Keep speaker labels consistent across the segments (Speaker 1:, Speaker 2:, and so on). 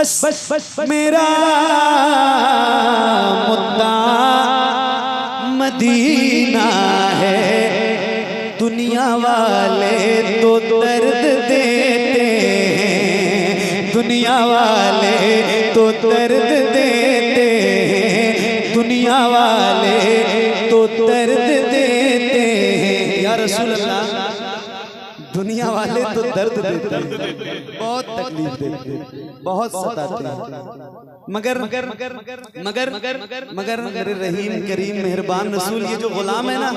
Speaker 1: बस मेरा मुद्दा मदीना है। दुनिया वाले तो दर्द देते हैं, दुनिया वाले तो दर्द देते हैं, दुनिया वाले तो दर्द देते हैं। या रसूल अल्लाह, दुनिया वाले तो दर्द देते हैं, बहुत तकलीफ देते हैं, बहुत सताते हैं, मगर मगर मगर मगर मगर मगर मेरे रहीम करीम मेहरबान रसूल, ये जो गुलाम है ना,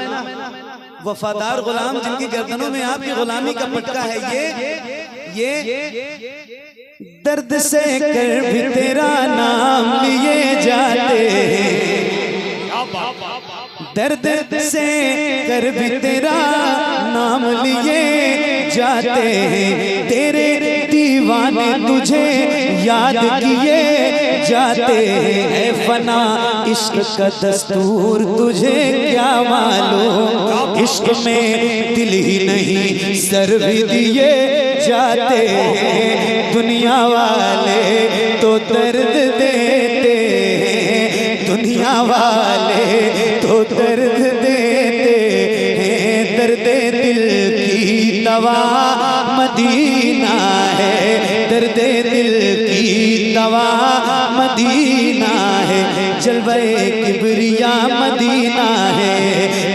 Speaker 1: वफादार गुलाम जिनकी गर्दनों में आपकी गुलामी का पटका है, ये दर्द से कर भी तेरा नाम लिए जाते हैं, दर्द से कर भी तेरा नाम लिए जाते हैं, तेरे दीवाने तुझे याद किए जाते हैं। फना इश्क का दस्तूर तुझे क्या मालूम, इश्क में दिल ही नहीं सर भी दिए जाते हैं। दुनिया वाले तो दर्द देते हैं, दुनिया वाले तो दर्द देते हैं, दर्द दिल की दवा मदीना है, दर्द दिल की दवा मदीना है, जलवे किबरिया मदीना है,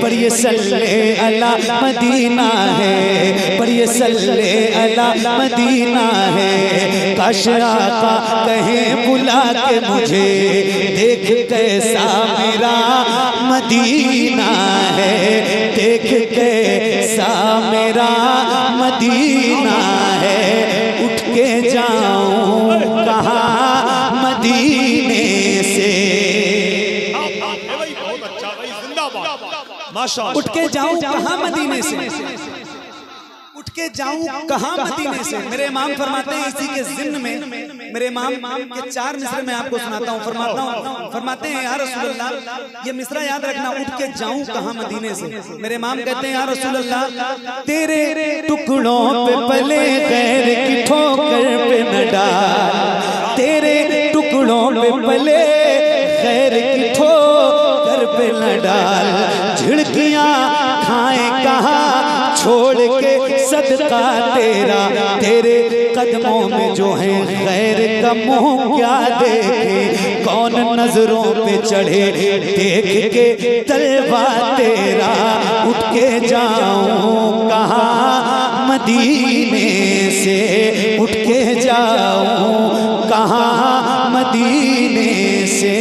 Speaker 1: पर ये सल्ले अला मदीना है, पर ये सल्ले अला मदीना है। काश आका कहे बुला के मुझे, देख कैसा मेरा मदीना है, देख कैसा मेरा मदीना है, उठ के जाऊं कहाँ मदीने से, उठ के जाऊं कहाँ मदीने से, उठ के जाऊं कहाँ मदीने से। मेरे इमाम फरमाते हैं इसी के ज़िम्न में, मेरे इमाम के 4 मिसरे मैं आपको सुनाता हूँ। फरमाते हैं या रसूल अल्लाह, ये मिसरा याद रखना, उठ के जाऊं कहाँ मदीने से। मेरे इमाम कहते हैं या रसूल अल्लाह, तेरे टुकड़ों पे पले गैर की ठोकर पे न डाल, तेरे टुकड़ों पे पले गैर की ठोकर पे न डाल, झिड़कियां खाएं कहाँ छोड़ के सदका तेरा, तेरे कदमों में जो है गैर का मुंह क्या देखे, कौन नजरों पे चढ़े देख के तलवा तेरा, उठ के जाऊं कहाँ मदीने से, उठ के जाऊं कहाँ मदीने से,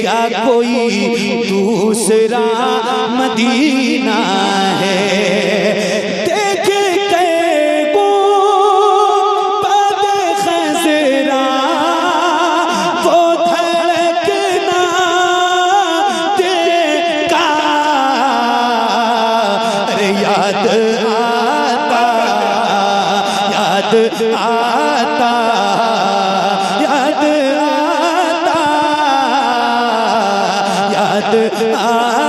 Speaker 1: क्या कोई दूसरा मदीना है।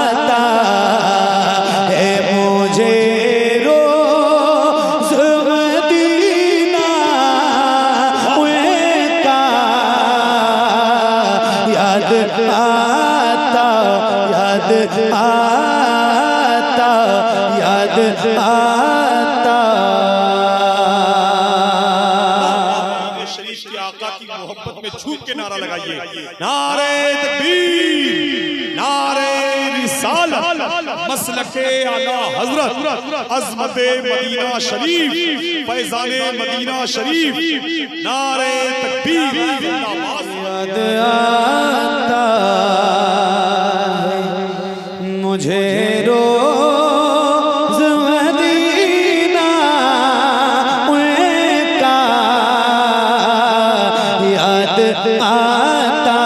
Speaker 1: आता है मुझे रोज़ मदीना का याद आता, याद आता, याद आता।
Speaker 2: शरीफ के आका की मोहब्बत में झूम के नारा लगाइए, नारे तकबीर, नारे रिसालत, मसलके आला हजरत, अज़मते मदीना शरीफ, फैज़ाने मदीना शरीफ, नारे तकबीर।
Speaker 1: याद आता है मुझे रोज़ मदीना का याद आता,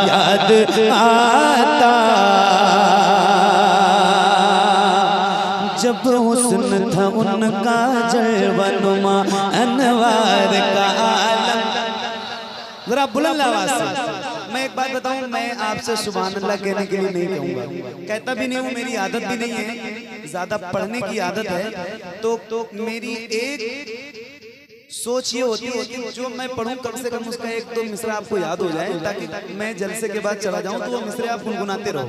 Speaker 1: याद आता। जब हुस्न था उनका जलवनुमा अनवार का आलम। जरा बुलंद आवाज से मैं एक बात बताऊं, मैं आपसे सुभान अल्लाह कहने के लिए नहीं कहूंगा, कहता भी नहीं हूं, मेरी आदत भी नहीं है, ज्यादा पढ़ने की आदत है। तो मेरी एक सोच ये होती है कि जो मैं पढ़ूं कम से कम उसका एक दो मिसरा आपको याद हो जाए, ताकि मैं जलसे के बाद चला जाऊं तो वो मिसरे आप गुनगुनाते रहो।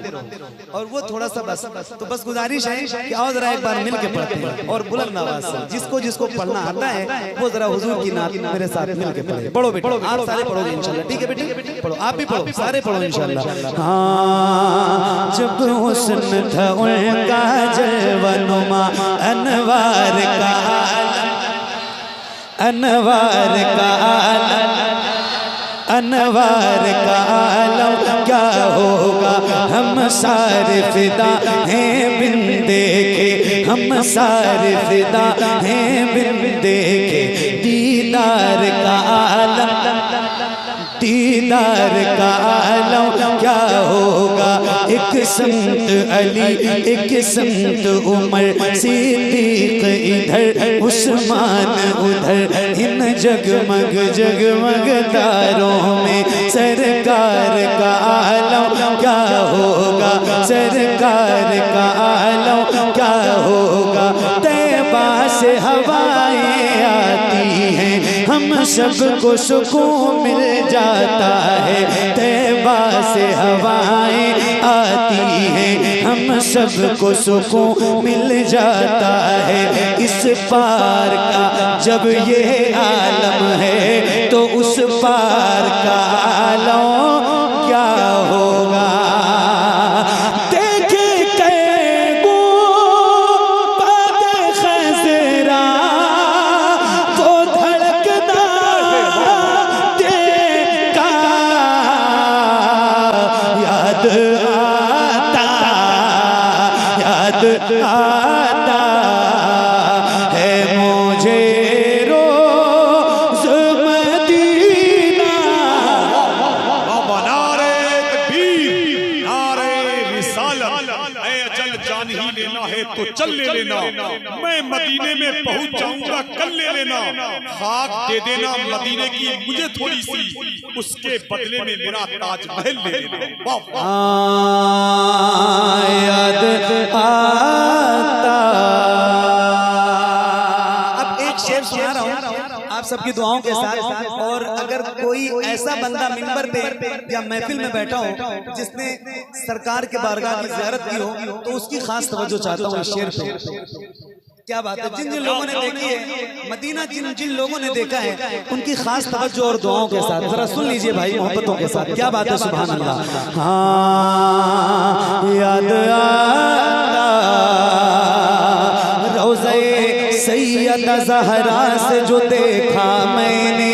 Speaker 1: और वो थोड़ा सा बस तो बस गुजारिश है कि आओ जरा एक बार मिल के पढ़ते हैं और बुलंद आवाज से जिसको जिसको पढ़ना आता है वो जरा हुजूर की नात मेरे साथ मिल के पढ़े। पढ़ो बेटा, आप सारे पढ़ोगे इंशाल्लाह, ठीक है बेटी? पढ़ो, आप भी पढ़ो, सारे पढ़ो इंशाल्लाह। हाँ, जब हुस्न था उनका जलवनुमा अनवार का अनवार का अनवार का आलम क्या होगा, हम सारे फिदा हैं बिन देखे, हम सारे फिदा हैं बिन देखे, दीदार का आलम दीदार का आलम क्या होगा। एक संत अली एक संत उमर, सिद्दीक इधर उस्मान उधर, इन जगमग जगमग तारों में सरकार का आलम क्या होगा, सरकार का आलम क्या होगा। तैबा से हवाएं आती हैं, हम सबको सुकून मिल जाता है। तैबा से हवाएं आती हैं, हम सबको सुकून मिल जाता है। इस पार का जब ये आलम है तो उस पार का आलम क्या होगा। आता है मुझे रोज़ मदीना।
Speaker 2: नारे तकबीर, नारे रिसालत, ऐ अजल जान ही लेना है तो चल ले लेना, मैं मदीने में पहुंच जाऊंगा कल ले लेना। खाक दे देना मदीने की मुझे थोड़ी सी, उसके बदले में मेरा ताजमहल ले लेना।
Speaker 1: याद आता। अब एक शेर सुना रहा हूँ आप सबकी दुआओं के साथ, और अगर कोई ऐसा बंदा मिंबर पे या महफिल में बैठा हो जिसने सरकार के बारगाह की ज़ियारत की हो तो उसकी खास तवज्जो चाहता हूँ इस शेर पे। क्या बात है, जिन जिन लोगों ने देखी है मदीना, जिन जिन लोगों ने देखा है उनकी खास तवज्जो और दुआओं के साथ जरा सुन लीजिए भाई, मोहब्बतों के साथ। क्या बात है, सुभान अल्लाह। हाँ, याद आता रोज़े सैयदा ज़हरा से जो देखा मैंने,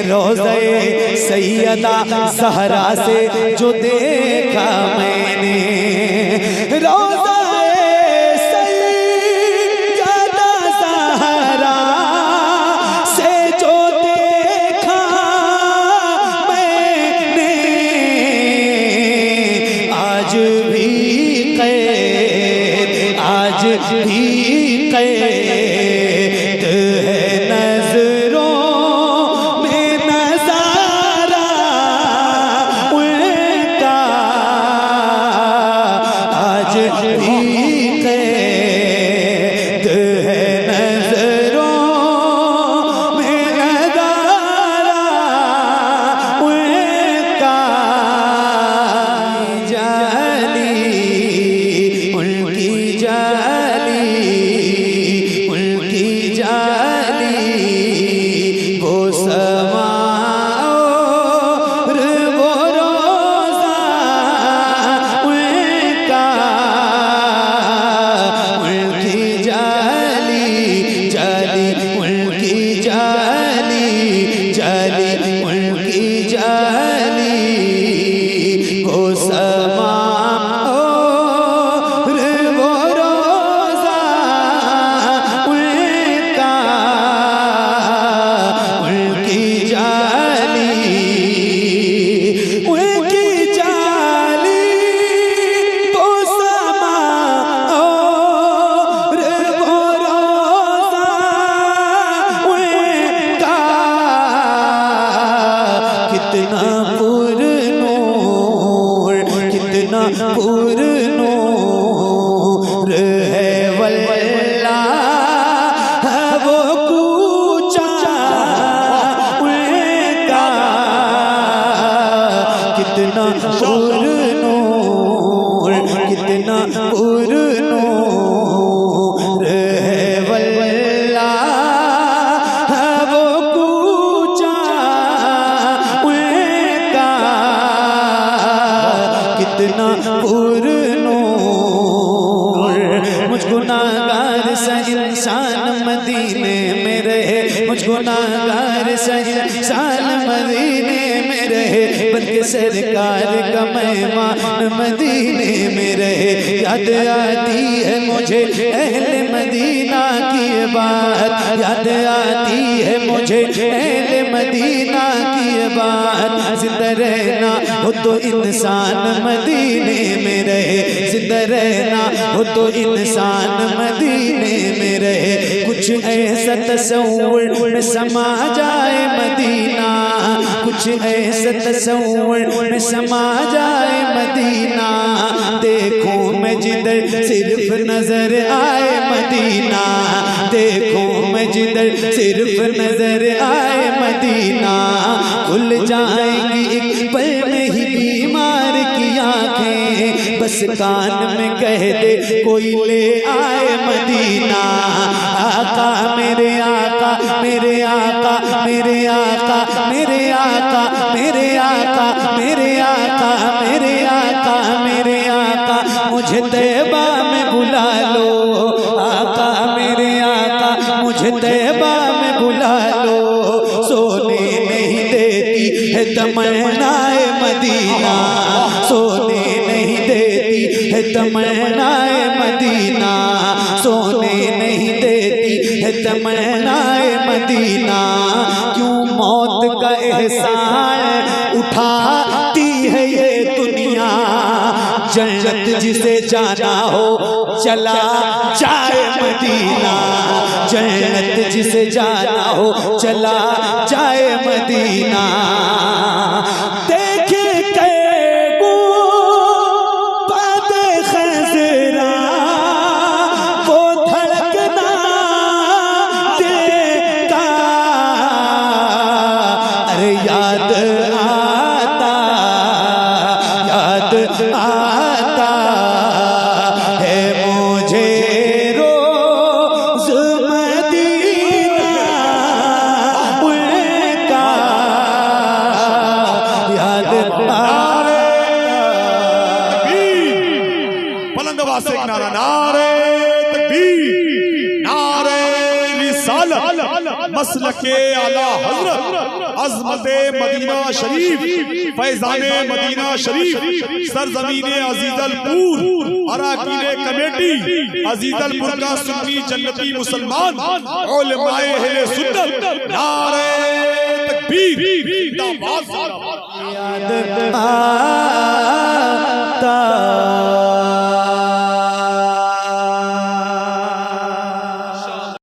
Speaker 1: रोज़े सैयदा ज़हरा से जो देखा मैंने, रोज़ा भी कैद है नजरों में नजारा उनका, आज भी कैद है नजरों में नजारा उनका। जाली उनकी जाली वो समा और वो रोज़ा उनका, उनकी जाली उनकी जाली उनकी जाली वो समा और वो रोज़ा उनका, उनकी जाली वो समा और वो रोज़ा उनका। कितना पुरनूर है वल्लाह वो कूचा कितना पुरनूर है वल्लाह वो कूचा उनका, कितना पुरनूर। मुझ गुनाहगार सा इंसान मदीने में रहे, मुझ गुनाहगार सा इंसान मदीने में रहे, बल्कि सरकार का मेहमान मदीने में रहे। याद आती है मुझे अहले मदीना की बात, याद आती है मुझे अहले मदीना की बात। जिंदा रहना हो तो इंसान मदीने में रहे, जिंदा रहना हो तो इंसान मदीने में रहे। कुछ ऐसा तस्वुर में समा जाए मदीना, कुछ ऐसा तस्वुर में समा जाए मदीना। देखूं मैं जिधर सिर्फ नजर आए मदीना, देखूं मैं जिधर सिर्फ नजर आए मदीना। खुल जाएंगी एक पल में ही बीमार की आंखें, बस कान में कह दे कोई ले आए मदीना। आका मेरे आका मेरे आका मेरे आका मेरे आका मेरे आका मेरे आका मेरे आका मेरे आका, मुझे तैबा में बुला लो। आका मेरे आका मुझे तैबा में बुला लो। सोने नहीं देती है तमन्नाए मदीना, सोने नहीं देती है तमन्नाए मदीना, सोने नहीं देती है तमन्नाए मदीना। क्यों मौत का एहसान उठाती है ये दुनिया, जन्नत जिसे जाना हो चला जाए मदीना, जन्नत जिसे जाना हो चला जाए मदीना। देखे कैगो बादे खज़रा वो धड़कना देता, अरे याद आता आता है मुझे रोज मदीना उनका, याद
Speaker 2: बुलंद आवाज से एक नारा, नारे तकबीर, नारे रिसालत, मसलके आला हजरत, अज़मते मदीना शरीफ, फैज़ाने मदीना शरीफ, सरज़मीने अज़ीज़लपुर, अराकीने कमेटी अज़ीज़लपुर का सुन्नी जन्नती मुसलमान, उलमाए अहले सुन्नत, नारे तकबीर,
Speaker 1: याद आता